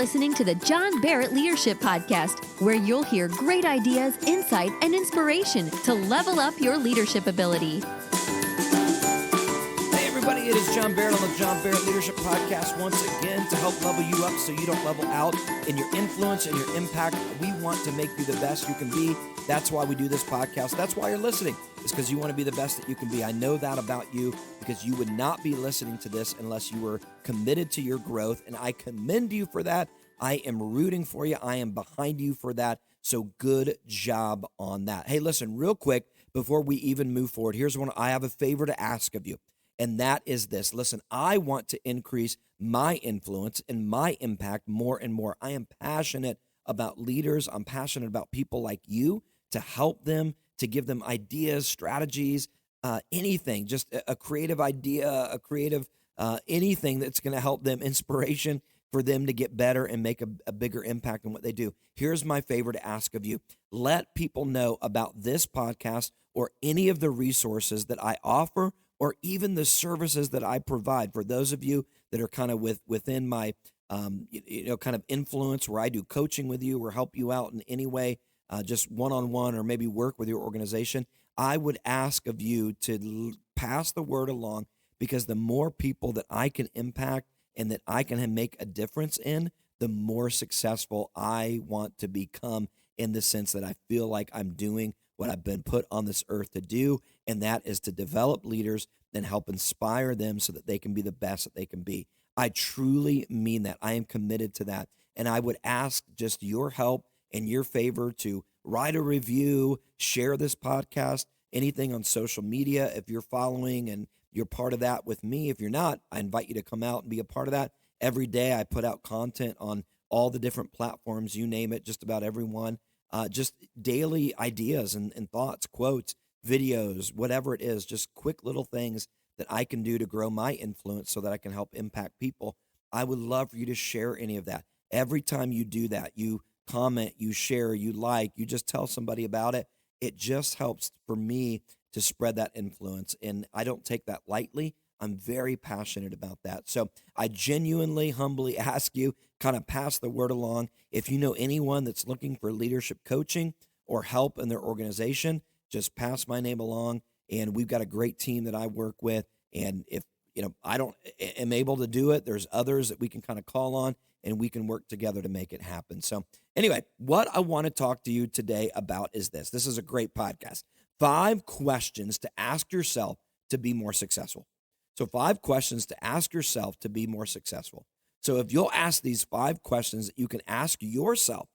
listening to the John Barrett Leadership Podcast, where you'll hear great ideas, insight, and inspiration to level up your leadership ability. Hey everybody, it is John Barrett on the John Barrett Leadership Podcast once again to help level you up so you don't level out in your influence and your impact. We want to make you the best you can be. That's why we do this podcast. That's why you're listening. It's because you want to be the best that you can be. I know that about you because you would not be listening to this unless you were committed to your growth, and I commend you for that. I am rooting for you. I am behind you for that, so good job on that. Hey, listen, real quick, before we even move forward, here's one. I have a favor to ask of you, and that is this. Listen, I want to increase my influence and my impact more and more. I am passionate about leaders. I'm passionate about people like you to help them, to give them ideas, strategies, anything, just a creative idea, a creative anything that's going to help them, inspiration for them to get better and make a bigger impact on what they do. Here's my favor to ask of you. Let people know about this podcast or any of the resources that I offer or even the services that I provide. For those of you that are kind of within my kind of influence where I do coaching with you or help you out in any way, just one-on-one or maybe work with your organization, I would ask of you to pass the word along, because the more people that I can impact and that I can make a difference in, the more successful I want to become, in the sense that I feel like I'm doing what I've been put on this earth to do, and that is to develop leaders and help inspire them so that they can be the best that they can be. I truly mean that. I am committed to that, and I would ask just your help and your favor to write a review, share this podcast, anything on social media if you're following and you're part of that with me. If you're not, I invite you to come out and be a part of that. Every day I put out content on all the different platforms, you name it, just about everyone. Just daily ideas and thoughts, quotes, videos, whatever it is, just quick little things that I can do to grow my influence so that I can help impact people. I would love for you to share any of that. Every time you do that, you comment, you share, you like, you just tell somebody about it. It just helps for me to spread that influence, and I don't take that lightly. I'm very passionate about that. So I genuinely, humbly ask you, kind of pass the word along. If you know anyone that's looking for leadership coaching or help in their organization, just pass my name along, and we've got a great team that I work with. And if I don't am able to do it, there's others that we can kind of call on, and we can work together to make it happen. So anyway, what I want to talk to you today about is this. This is a great podcast. 5 questions to ask yourself to be more successful. So 5 questions to ask yourself to be more successful. So if you'll ask these 5 questions that you can ask yourself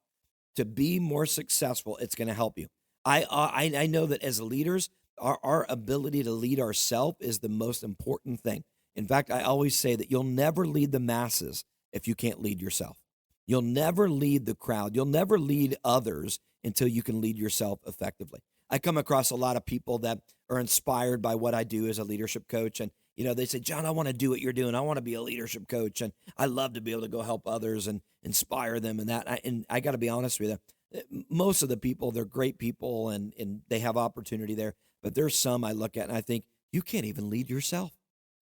to be more successful, it's going to help you. I know that as leaders, our ability to lead ourselves is the most important thing. In fact, I always say that you'll never lead the masses if you can't lead yourself. You'll never lead the crowd. You'll never lead others until you can lead yourself effectively. I come across a lot of people that are inspired by what I do as a leadership coach. And, they say, John, I want to do what you're doing. I want to be a leadership coach. And I love to be able to go help others and inspire them and that. And I got to be honest with you. Most of the people, they're great people and they have opportunity there. But there's some I look at and I think, you can't even lead yourself.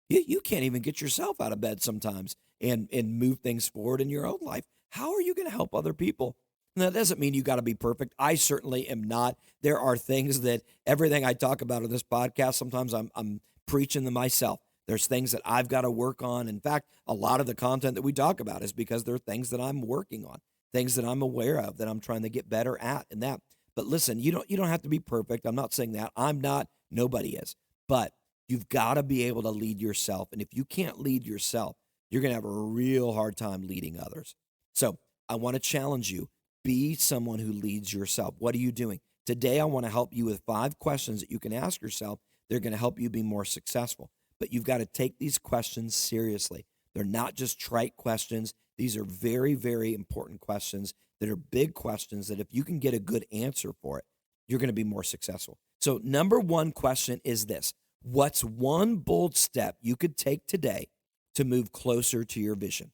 You can't even get yourself out of bed sometimes and move things forward in your own life. How are you going to help other people? And that doesn't mean you got to be perfect. I certainly am not. There are things that everything I talk about on this podcast, sometimes I'm preaching to myself. There's things that I've got to work on. In fact, a lot of the content that we talk about is because there are things that I'm working on, things that I'm aware of, that I'm trying to get better at and that. But listen, you don't have to be perfect. I'm not saying that. I'm not. Nobody is. But you've got to be able to lead yourself. And if you can't lead yourself, you're going to have a real hard time leading others. So I want to challenge you. Be someone who leads yourself. What are you doing? Today, I want to help you with 5 questions that you can ask yourself. They're going to help you be more successful. But you've got to take these questions seriously. They're not just trite questions. These are very, very important questions that are big questions that if you can get a good answer for it, you're going to be more successful. So number 1 question is this. What's one bold step you could take today to move closer to your vision?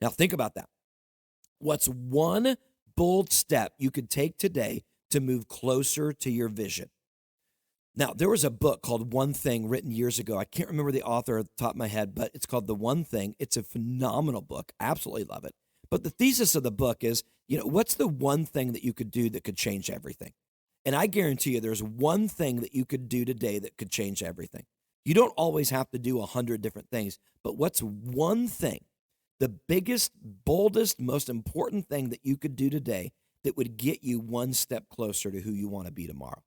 Now think about that. What's one bold step you could take today to move closer to your vision? Now, there was a book called One Thing written years ago. I can't remember the author at the top of my head, but it's called The One Thing. It's a phenomenal book. I absolutely love it. But the thesis of the book is, what's the one thing that you could do that could change everything? And I guarantee you there's one thing that you could do today that could change everything. You don't always have to do 100 different things, but what's one thing, the biggest, boldest, most important thing that you could do today that would get you one step closer to who you want to be tomorrow?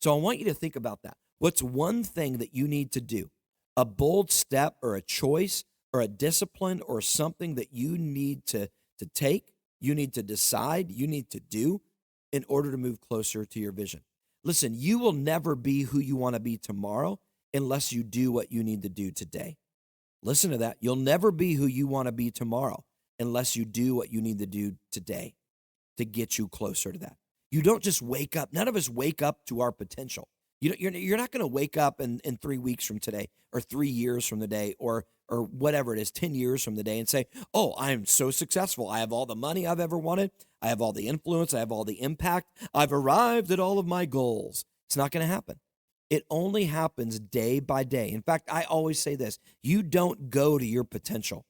So I want you to think about that. What's one thing that you need to do? A bold step or a choice or a discipline or something that you need to take, you need to decide, you need to do in order to move closer to your vision. Listen, you will never be who you want to be tomorrow unless you do what you need to do today. Listen to that. You'll never be who you want to be tomorrow unless you do what you need to do today to get you closer to that. You don't just wake up. None of us wake up to our potential. You're not going to wake up in 3 weeks from today or 3 years from the day or whatever it is, 10 years from the day and say, oh, I'm so successful. I have all the money I've ever wanted. I have all the influence. I have all the impact. I've arrived at all of my goals. It's not going to happen. It only happens day by day. In fact, I always say this: you don't go to your potential.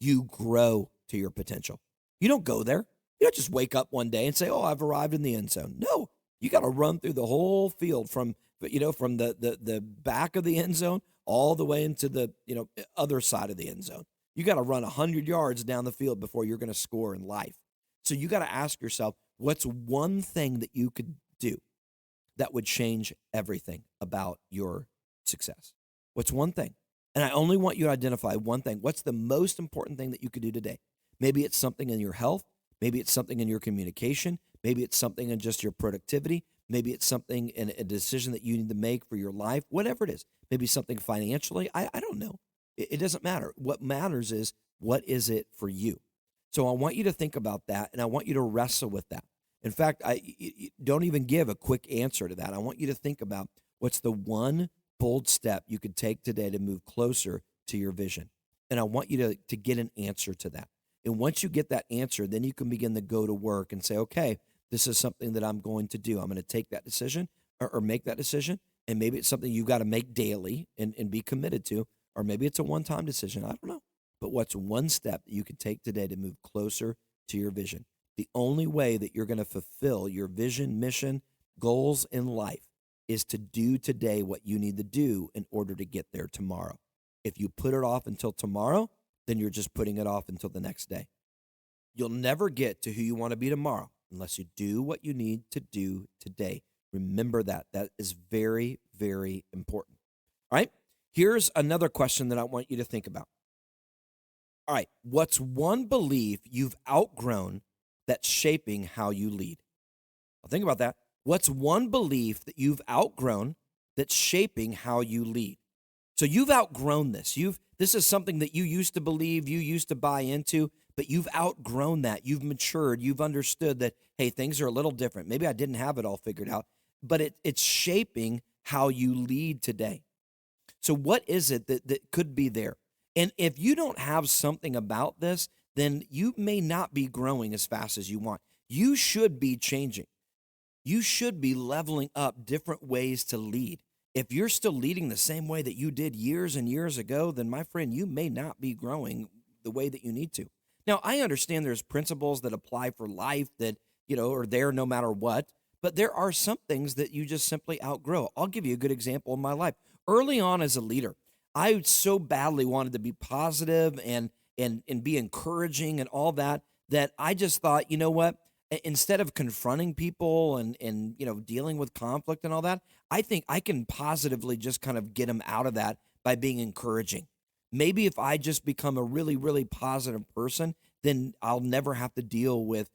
You grow to your potential. You don't go there. You don't just wake up one day and say, oh, I've arrived in the end zone. No, you got to run through the whole field from the back of the end zone all the way into the other side of the end zone. You got to run 100 yards down the field before you're going to score in life. So you got to ask yourself, what's one thing that you could do that would change everything about your success? What's one thing? And I only want you to identify one thing. What's the most important thing that you could do today? Maybe it's something in your health. Maybe it's something in your communication. Maybe it's something in just your productivity. Maybe it's something in a decision that you need to make for your life, whatever it is. Maybe something financially. I don't know. It doesn't matter. What matters is, what is it for you? So I want you to think about that, and I want you to wrestle with that. In fact, don't even give a quick answer to that. I want you to think about what's the one bold step you could take today to move closer to your vision. And I want you to get an answer to that. And once you get that answer, then you can begin to go to work and say, okay, this is something that I'm going to do. I'm going to take that decision or make that decision. And maybe it's something you've got to make daily and be committed to. Or maybe it's a one-time decision. I don't know. But what's one step that you can take today to move closer to your vision? The only way that you're going to fulfill your vision, mission, goals in life is to do today what you need to do in order to get there tomorrow. If you put it off until tomorrow, then you're just putting it off until the next day. You'll never get to who you want to be tomorrow unless you do what you need to do today. Remember that. That is very, very important. All right, here's another question that I want you to think about. All right, what's one belief you've outgrown that's shaping how you lead? Well, think about that. What's one belief that you've outgrown that's shaping how you lead? So you've outgrown this. This is something that you used to believe, you used to buy into, but you've outgrown that. You've matured. You've understood that, hey, things are a little different. Maybe I didn't have it all figured out, but it's shaping how you lead today. So what is it that could be there? And if you don't have something about this, then you may not be growing as fast as you want. You should be changing. You should be leveling up different ways to lead. If you're still leading the same way that you did years and years ago, then my friend, you may not be growing the way that you need to. Now, I understand there's principles that apply for life that, are there no matter what, but there are some things that you just simply outgrow. I'll give you a good example in my life. Early on as a leader, I so badly wanted to be positive and be encouraging and all that I just thought, you know what? Instead of confronting people and dealing with conflict and all that, I think I can positively just kind of get them out of that by being encouraging. Maybe if I just become a really, really positive person, then I'll never have to deal with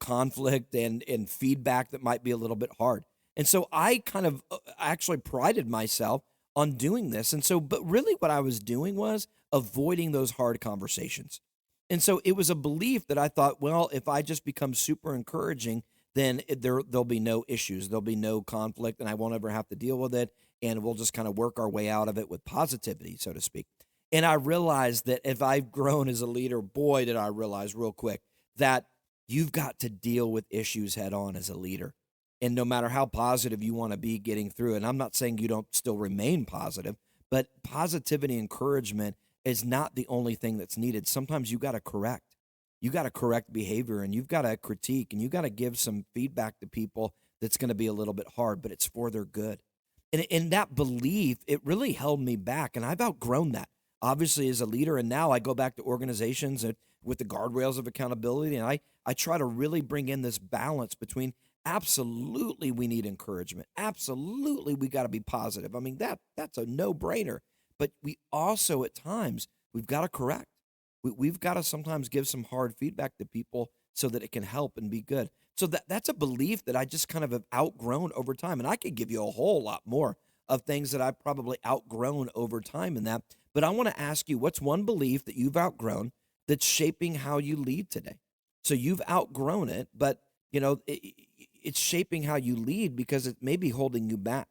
conflict and feedback that might be a little bit hard. And so I kind of actually prided myself on doing this. And so, but really what I was doing was avoiding those hard conversations. And so it was a belief that I thought, well, if I just become super encouraging, then there'll be no issues. There'll be no conflict, and I won't ever have to deal with it, and we'll just kind of work our way out of it with positivity, so to speak. And I realized that if I've grown as a leader, boy, did I realize real quick that you've got to deal with issues head on as a leader. And no matter how positive you want to be getting through, and I'm not saying you don't still remain positive, but positivity, encouragement is not the only thing that's needed. Sometimes you got to correct. You got to correct behavior, and you've got to critique, and you got to give some feedback to people that's going to be a little bit hard, but it's for their good. And in that belief, it really held me back, and I've outgrown that. Obviously, as a leader, and now I go back to organizations and with the guardrails of accountability, and I try to really bring in this balance between absolutely we need encouragement, absolutely we got to be positive. I mean that's a no brainer, but we also at times we've got to correct. We've got to sometimes give some hard feedback to people so that it can help and be good. So that's a belief that I just kind of have outgrown over time. And I could give you a whole lot more of things that I've probably outgrown over time in that. But I want to ask you, what's one belief that you've outgrown that's shaping how you lead today? So you've outgrown it, but it's shaping how you lead because it may be holding you back.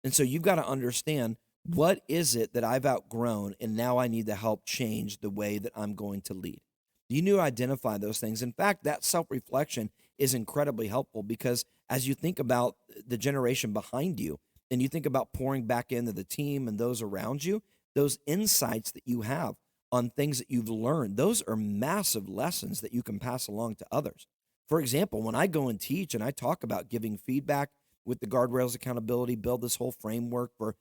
And so you've got to understand, what is it that I've outgrown and now I need to help change the way that I'm going to lead? You need to identify those things. In fact, that self-reflection is incredibly helpful because as you think about the generation behind you and you think about pouring back into the team and those around you, those insights that you have on things that you've learned, those are massive lessons that you can pass along to others. For example, when I go and teach and I talk about giving feedback with the guardrails accountability, build this whole framework for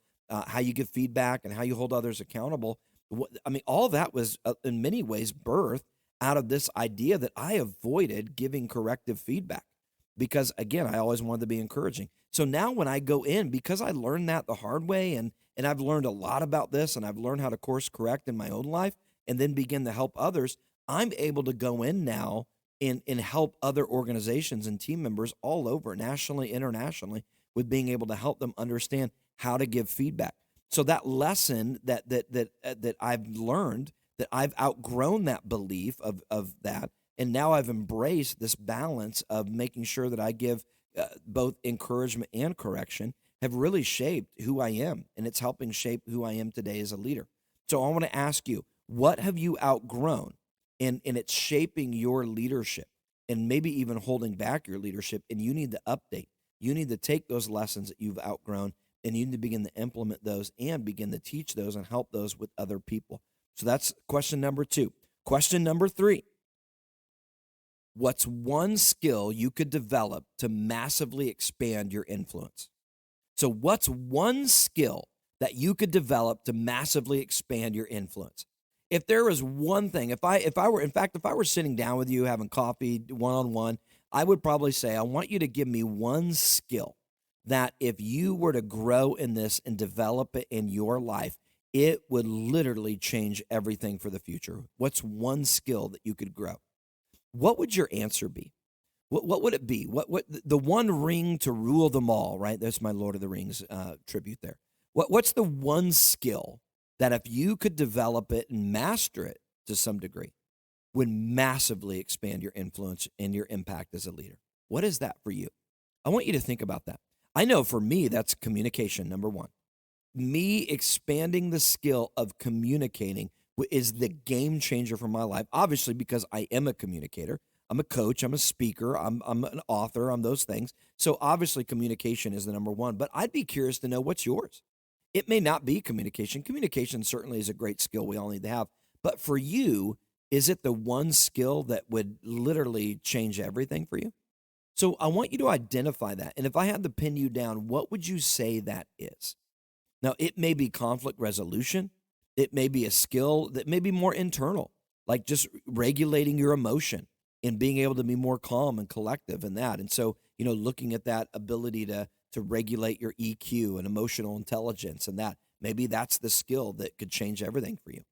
how you give feedback and how you hold others accountable. All that was in many ways birthed out of this idea that I avoided giving corrective feedback because, again, I always wanted to be encouraging. So now when I go in, because I learned that the hard way and I've learned a lot about this and I've learned how to course correct in my own life and then begin to help others, I'm able to go in now and help other organizations and team members all over, nationally, internationally, with being able to help them understand how to give feedback. So that lesson that I've learned, that I've outgrown that belief of that, and now I've embraced this balance of making sure that I give both encouragement and correction, have really shaped who I am, and it's helping shape who I am today as a leader. So I want to ask you, what have you outgrown, and it's shaping your leadership, and maybe even holding back your leadership, and you need to update. You need to take those lessons that you've outgrown, and you need to begin to implement those and begin to teach those and help those with other people. So that's question number 2. Question number 3. What's one skill you could develop to massively expand your influence? So what's one skill that you could develop to massively expand your influence? If there was one thing, if I were sitting down with you having coffee one-on-one, I would probably say, I want you to give me one skill that if you were to grow in this and develop it in your life, it would literally change everything for the future. What's one skill that you could grow? What would your answer be? What would it be? What the one ring to rule them all, right? That's my Lord of the Rings tribute there. What's the one skill that if you could develop it and master it to some degree, would massively expand your influence and your impact as a leader? What is that for you? I want you to think about that. I know for me, that's communication, number 1. Me expanding the skill of communicating is the game changer for my life, obviously, because I am a communicator. I'm a coach. I'm a speaker. I'm an author. I'm those things. So obviously communication is the number 1, but I'd be curious to know what's yours. It may not be communication. Communication certainly is a great skill we all need to have. But for you, is it the one skill that would literally change everything for you? So I want you to identify that. And if I had to pin you down, what would you say that is? Now, it may be conflict resolution. It may be a skill that may be more internal, like just regulating your emotion and being able to be more calm and collective in that. And so, looking at that ability to regulate your EQ and emotional intelligence and that, maybe that's the skill that could change everything for you.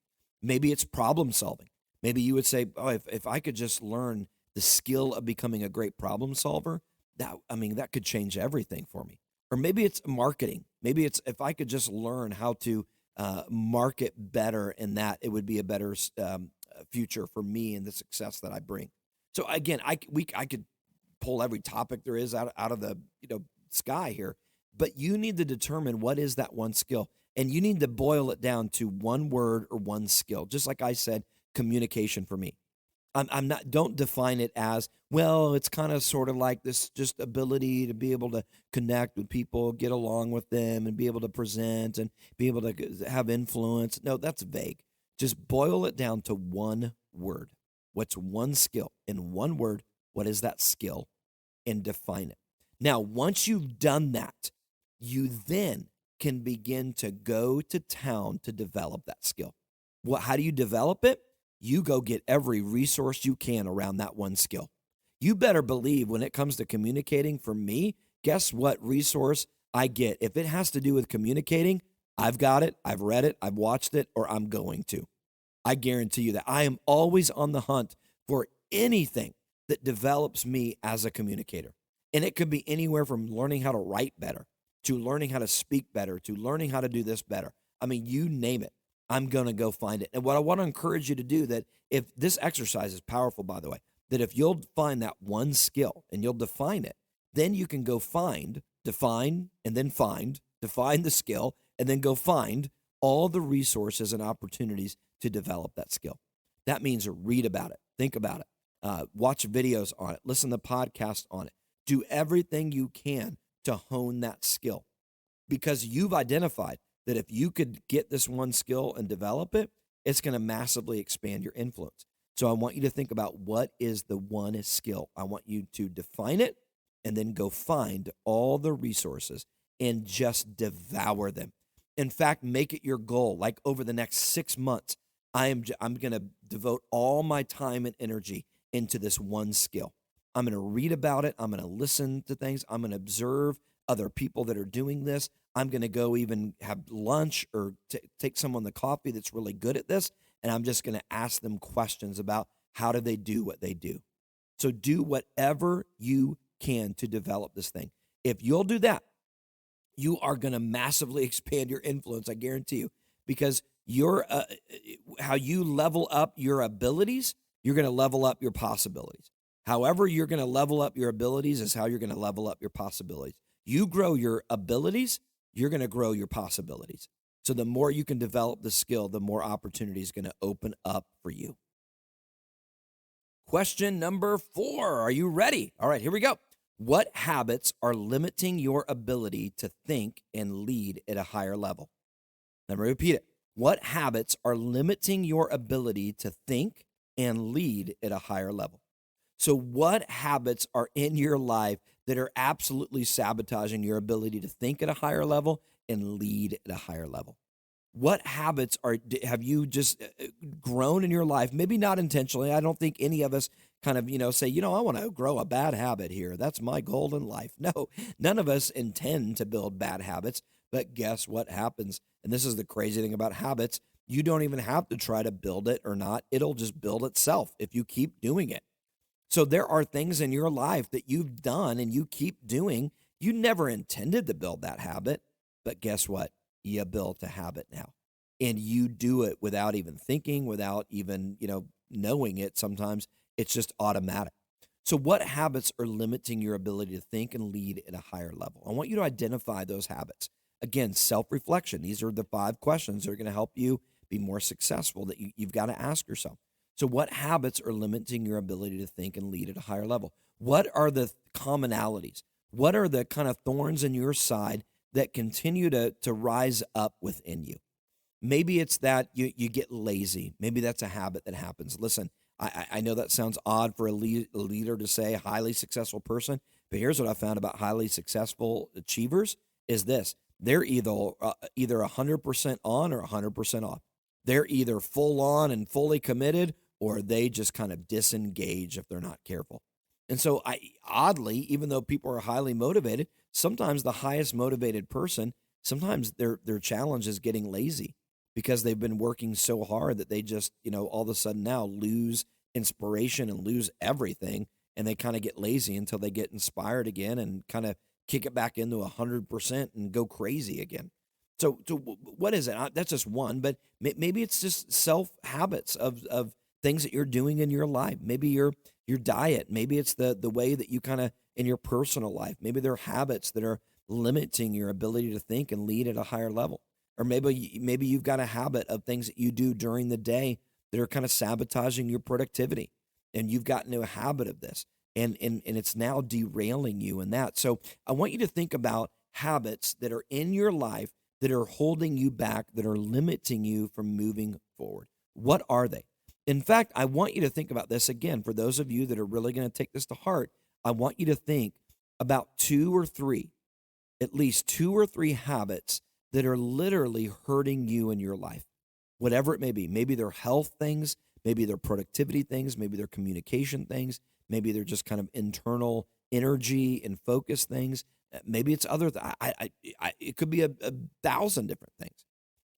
Maybe it's problem solving. Maybe you would say, oh, if I could just learn the skill of becoming a great problem solver, that could change everything for me. Or maybe it's marketing. Maybe it's if I could just learn how to market better, and that it would be a better future for me and the success that I bring. So again, I could pull every topic there is out of the sky here, but you need to determine what is that one skill, and you need to boil it down to one word or one skill. Just like I said, communication for me. I'm not, don't define it as, well, it's kind of sort of like this just ability to be able to connect with people, get along with them, and be able to present and be able to have influence. No, that's vague. Just boil it down to one word. What's one skill? In one word, what is that skill? And define it. Now, once you've done that, you then can begin to go to town to develop that skill. How do you develop it? You go get every resource you can around that one skill. You better believe when it comes to communicating, for me, guess what resource I get? If it has to do with communicating, I've got it, I've read it, I've watched it, or I'm going to. I guarantee you that I am always on the hunt for anything that develops me as a communicator. And it could be anywhere from learning how to write better, to learning how to speak better, to learning how to do this better. I mean, you name it, I'm going to go find it. And what I want to encourage you to do, that if this exercise is powerful, by the way, that if you'll find that one skill and you'll define it, then you can go define the skill, and then go find all the resources and opportunities to develop that skill. That means read about it, think about it, watch videos on it, listen to podcasts on it. Do everything you can to hone that skill, because you've identified that if you could get this one skill and develop it, it's going to massively expand your influence. So I want you to think about, what is the one skill? I want you to define it and then go find all the resources and just devour them. In fact, make it your goal. Like over the next 6 months, I'm going to devote all my time and energy into this one skill. I'm going to read about it. I'm going to listen to things. I'm going to observe other people that are doing this. I'm going to go even have lunch or take someone the coffee that's really good at this, and I'm just going to ask them questions about how do they do what they do. So do whatever you can to develop this thing. If you'll do that, you are going to massively expand your influence, I guarantee you, because how you level up your abilities, you're going to level up your possibilities. However you're going to level up your abilities is how you're going to level up your possibilities. You grow your abilities, you're going to grow your possibilities. So the more you can develop the skill, the more opportunity is going to open up for you. Question number 4. Are you ready? All right, here we go. What habits are limiting your ability to think and lead at a higher level? Let me repeat it. What habits are limiting your ability to think and lead at a higher level? So what habits are in your life that are absolutely sabotaging your ability to think at a higher level and lead at a higher level? What habits have you just grown in your life? Maybe not intentionally. I don't think any of us kind of, say, I want to grow a bad habit here. That's my goal in life. No, none of us intend to build bad habits, but guess what happens? And this is the crazy thing about habits. You don't even have to try to build it or not. It'll just build itself if you keep doing it. So there are things in your life that you've done and you keep doing. You never intended to build that habit, but guess what? You built a habit now, and you do it without even thinking, without even, knowing it. Sometimes it's just automatic. So what habits are limiting your ability to think and lead at a higher level? I want you to identify those habits. Again, self-reflection. These are the 5 questions that are going to help you be more successful that you've got to ask yourself. So what habits are limiting your ability to think and lead at a higher level? What are the commonalities? What are the kind of thorns in your side that continue to rise up within you? Maybe it's that you get lazy. Maybe that's a habit that happens. Listen, I know that sounds odd for a leader to say, a highly successful person, but here's what I found about highly successful achievers is this. They're either 100% on or 100% off. They're either full on and fully committed, or they just kind of disengage if they're not careful. And so oddly, even though people are highly motivated, sometimes the highest motivated person, sometimes their challenge is getting lazy because they've been working so hard that they just, all of a sudden now lose inspiration and lose everything. And they kind of get lazy until they get inspired again and kind of kick it back into 100% and go crazy again. So what is it? That's just one, but maybe it's just self habits of things that you're doing in your life. Maybe your diet. Maybe it's the way that you kind of in your personal life. Maybe there are habits that are limiting your ability to think and lead at a higher level. Or maybe you've got a habit of things that you do during the day that are kind of sabotaging your productivity, and you've gotten into a habit of this, and it's now derailing you in that. So I want you to think about habits that are in your life that are holding you back, that are limiting you from moving forward. What are they? In fact, I want you to think about this again. For those of you that are really going to take this to heart, I want you to think about at least two or three habits that are literally hurting you in your life, whatever it may be. Maybe they're health things, maybe they're productivity things, maybe they're communication things, maybe they're just kind of internal energy and focus things. Maybe it's other. It could be a thousand different things.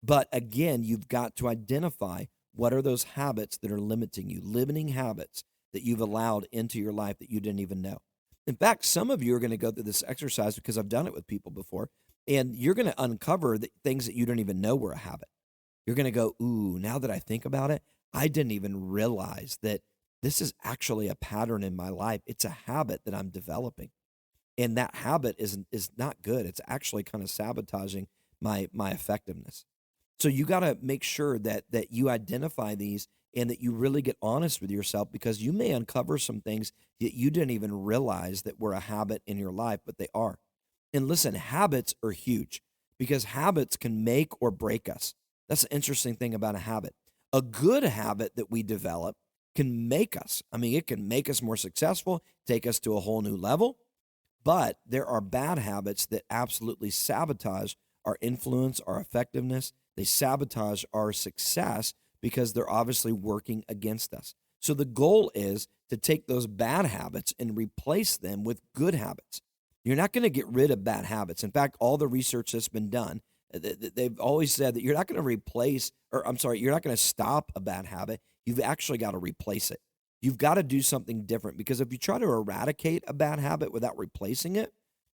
But again, you've got to identify what are those habits that are limiting you, limiting habits that you've allowed into your life that you didn't even know. In fact, some of you are going to go through this exercise because I've done it with people before, and you're going to uncover the things that you didn't even know were a habit. You're going to go, ooh, now that I think about it, I didn't even realize that this is actually a pattern in my life. It's a habit that I'm developing. And that habit is not good. It's actually kind of sabotaging my effectiveness. So you got to make sure that you identify these and that you really get honest with yourself, because you may uncover some things that you didn't even realize that were a habit in your life, but they are. And listen, habits are huge because habits can make or break us. That's the interesting thing about a habit. A good habit that we develop can make us. I mean, it can make us more successful, take us to a whole new level. But there are bad habits that absolutely sabotage our influence, our effectiveness. They sabotage our success because they're obviously working against us. So the goal is to take those bad habits and replace them with good habits. You're not going to get rid of bad habits. In fact, all the research that's been done, they've always said that you're not going you're not going to stop a bad habit. You've actually got to replace it. You've got to do something different, because if you try to eradicate a bad habit without replacing it,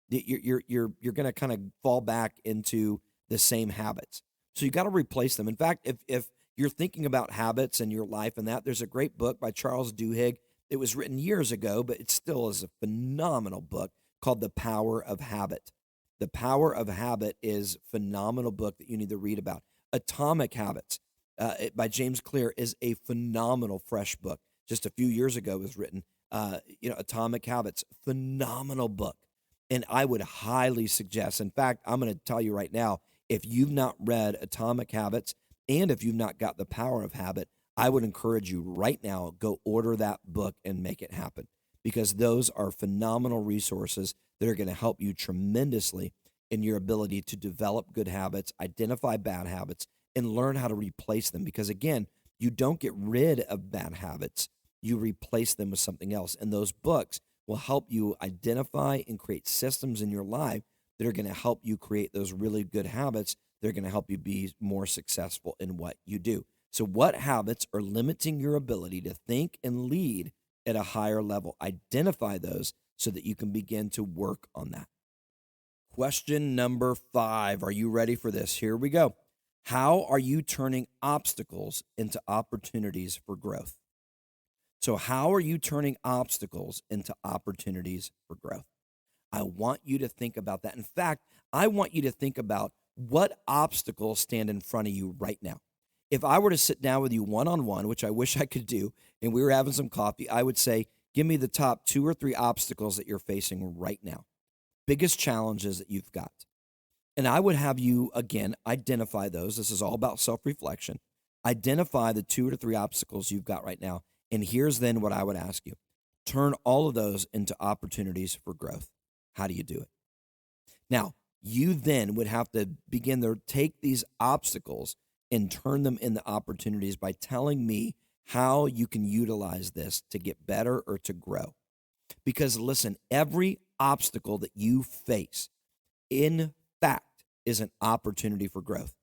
you're going to kind of fall back into the same habits. So you got to replace them. In fact, if you're thinking about habits in your life and that, there's a great book by Charles Duhigg. It was written years ago, but it still is a phenomenal book called The Power of Habit. The Power of Habit is a phenomenal book that you need to read about. Atomic Habits by James Clear is a phenomenal fresh book. Just a few years ago it was written. Atomic Habits, phenomenal book. And I would highly suggest, in fact, I'm going to tell you right now, if you've not read Atomic Habits and if you've not got The Power of Habit, I would encourage you right now, go order that book and make it happen, because those are phenomenal resources that are going to help you tremendously in your ability to develop good habits, identify bad habits, and learn how to replace them. Because again, you don't get rid of bad habits, you replace them with something else. And those books will help you identify and create systems in your life that are going to help you create those really good habits. They're going to help you be more successful in what you do. So what habits are limiting your ability to think and lead at a higher level? Identify those so that you can begin to work on that. Question number 5. Are you ready for this? Here we go. How are you turning obstacles into opportunities for growth? So how are you turning obstacles into opportunities for growth? I want you to think about that. In fact, I want you to think about what obstacles stand in front of you right now. If I were to sit down with you one-on-one, which I wish I could do, and we were having some coffee, I would say, give me the top 2 or 3 obstacles that you're facing right now. Biggest challenges that you've got. And I would have you, again, identify those. This is all about self-reflection. Identify the 2 to 3 obstacles you've got right now. And here's then what I would ask you. Turn all of those into opportunities for growth. How do you do it? Now, you then would have to begin to take these obstacles and turn them into opportunities by telling me how you can utilize this to get better or to grow. Because listen, every obstacle that you face, in fact, is an opportunity for growth.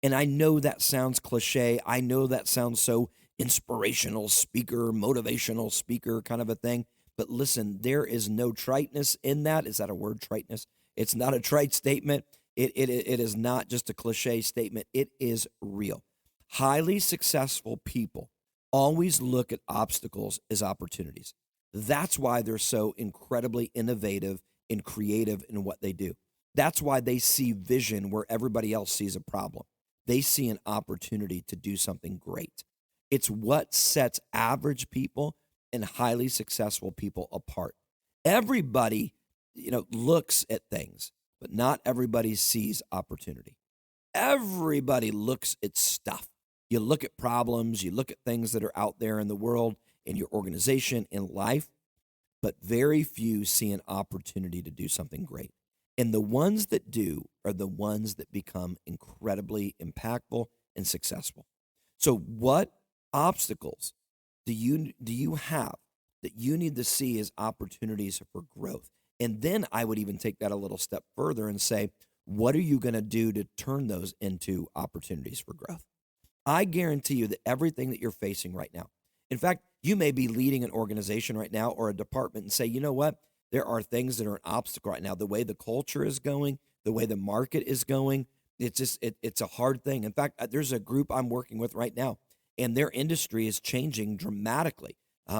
And I know that sounds cliche. I know that sounds so inspirational speaker, motivational speaker kind of a thing. But listen, there is no triteness in that. Is that a word, triteness? It's not a trite statement. It is not just a cliche statement. It is real. Highly successful people always look at obstacles as opportunities. That's why they're so incredibly innovative and creative in what they do. That's why they see vision where everybody else sees a problem. They see an opportunity to do something great. It's what sets average people and highly successful people apart. Everybody, looks at things, but not everybody sees opportunity. Everybody looks at stuff, You look at problems, you look at things that are out there in the world, in your organization, in life, but very few see an opportunity to do something great. And the ones that do are the ones that become incredibly impactful and successful. So what obstacles do you have that you need to see as opportunities for growth? And then I would even take that a little step further and say, what are you going to do to turn those into opportunities for growth? I guarantee you that everything that you're facing right now, in fact, you may be leading an organization right now or a department and say, you know what? There are things that are an obstacle right now. The way the culture is going, the way the market is going, it's a hard thing. In fact, there's a group I'm working with right now, and their industry is changing dramatically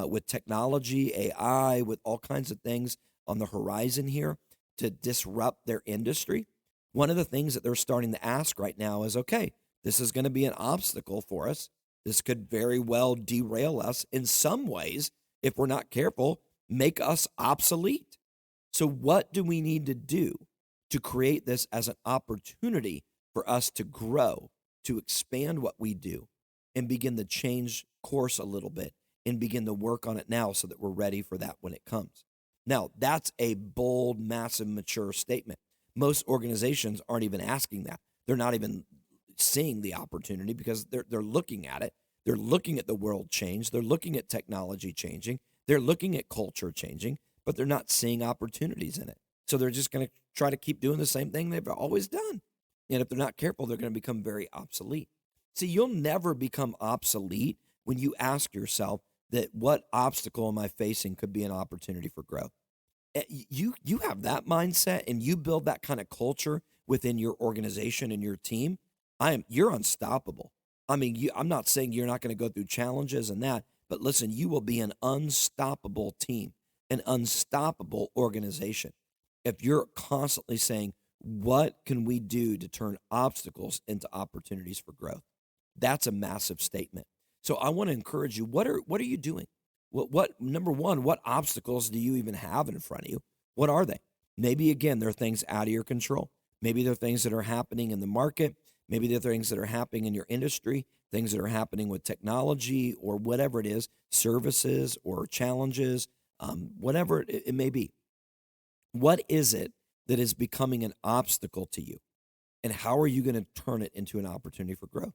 with technology, AI, with all kinds of things on the horizon here to disrupt their industry. One of the things that they're starting to ask right now is, okay, this is going to be an obstacle for us. This could very well derail us in some ways, if we're not careful, make us obsolete. So what do we need to do to create this as an opportunity for us to grow, to expand what we do, and begin to change course a little bit and begin to work on it now so that we're ready for that when it comes? Now, that's a bold, massive, mature statement. Most organizations aren't even asking that. They're not even seeing the opportunity because they're looking at it. They're looking at the world change. They're looking at technology changing. They're looking at culture changing, but they're not seeing opportunities in it. So they're just going to try to keep doing the same thing they've always done. And if they're not careful, they're going to become very obsolete. See, you'll never become obsolete when you ask yourself that what obstacle am I facing could be an opportunity for growth. You have that mindset and you build that kind of culture within your organization and your team. You're unstoppable. I mean, I'm not saying you're not going to go through challenges and that, but listen, you will be an unstoppable team, an unstoppable organization. If you're constantly saying, what can we do to turn obstacles into opportunities for growth? That's a massive statement. So I want to encourage you. What are you doing? What number one, what obstacles do you even have in front of you? What are they? Maybe, again, there are things out of your control. Maybe there are things that are happening in the market. Maybe there are things that are happening in your industry, things that are happening with technology or whatever it is, services or challenges, whatever it may be. What is it that is becoming an obstacle to you? And how are you going to turn it into an opportunity for growth?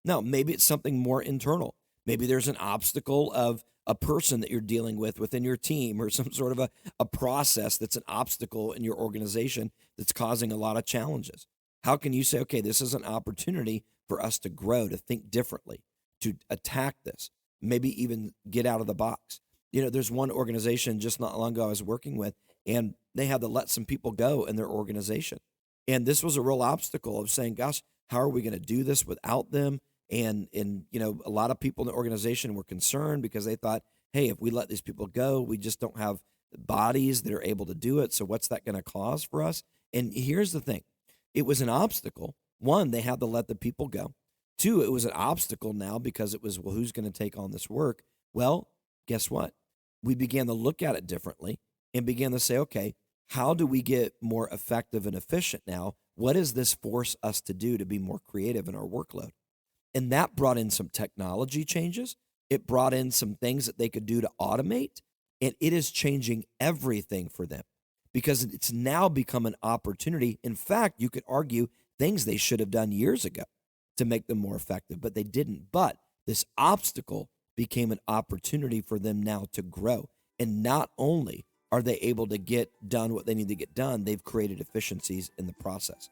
Now, maybe it's something more internal. Maybe there's an obstacle of a person that you're dealing with within your team or some sort of a process that's an obstacle in your organization that's causing a lot of challenges. How can you say, okay, this is an opportunity for us to grow, to think differently, to attack this, maybe even get out of the box? You know, there's one organization just not long ago I was working with, and they had to let some people go in their organization. And this was a real obstacle of saying, gosh, how are we going to do this without them? And you know, a lot of people in the organization were concerned because they thought, hey, if we let these people go, we just don't have bodies that are able to do it. So what's that going to cause for us? And here's the thing. It was an obstacle. One, they had to let the people go. Two, it was an obstacle now because it was, well, who's going to take on this work? Well, guess what? We began to look at it differently and began to say, okay, how do we get more effective and efficient now? What does this force us to do to be more creative in our workload? And that brought in some technology changes. It brought in some things that they could do to automate, and it is changing everything for them because it's now become an opportunity. In fact, you could argue things they should have done years ago to make them more effective, but they didn't. But this obstacle became an opportunity for them now to grow. And not only are they able to get done what they need to get done, they've created efficiencies in the process.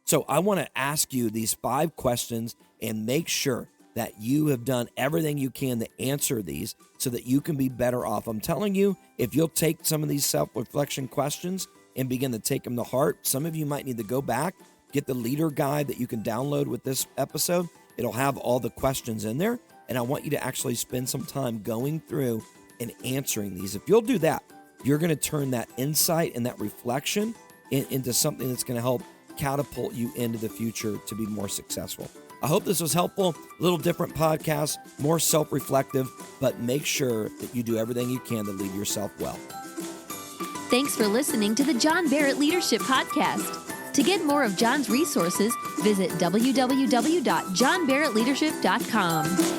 So I want to ask you these 5 questions and make sure that you have done everything you can to answer these so that you can be better off. I'm telling you, if you'll take some of these self-reflection questions and begin to take them to heart, some of you might need to go back, get the leader guide that you can download with this episode. It'll have all the questions in there, and I want you to actually spend some time going through and answering these. If you'll do that, you're going to turn that insight and that reflection into something that's going to help catapult you into the future to be more successful. I hope this was helpful. A little different podcast, more self-reflective, but make sure that you do everything you can to lead yourself well. Thanks for listening to the John Barrett Leadership Podcast. To get more of John's resources, visit www.johnbarrettleadership.com.